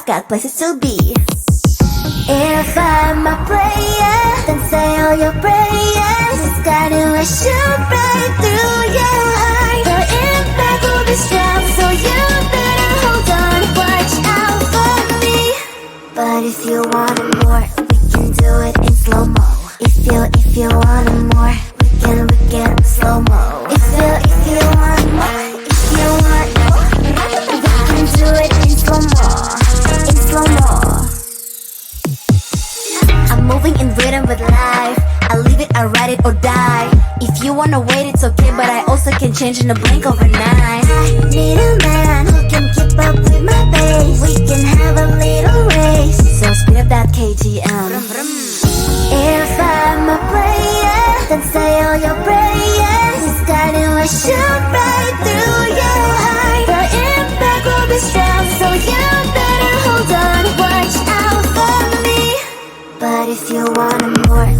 I've got places to be. If I'm a player, then say all your prayers. It's gonna shoot right through your heart. The impact will be strong, so you better hold on. Watch out for me. But if you want it more, we can do it in slow-mo. If you want it more, we can slow-mo. If you want more, we can do it in slow-mo. In slow-mo. I'm moving in rhythm with life. I leave it, I ride it or die. If you wanna wait, it's okay, but I also can change in a blink overnight. I need a man who can keep up with my pace. We can have a little race, so speed up that KTM. If I'm a player, then say all your prayers. It's gonna shoot right through your heart. The impact will be strong, so you better hold on. Watch out for me. But if you want it more,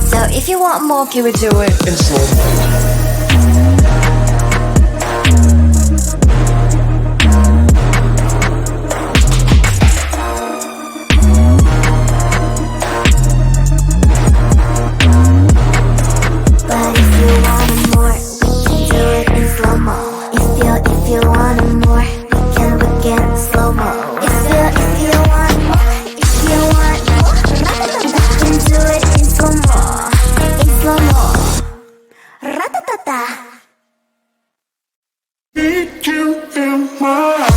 so if you want more, can we do it in slow-mo? Need you in my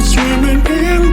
swimming in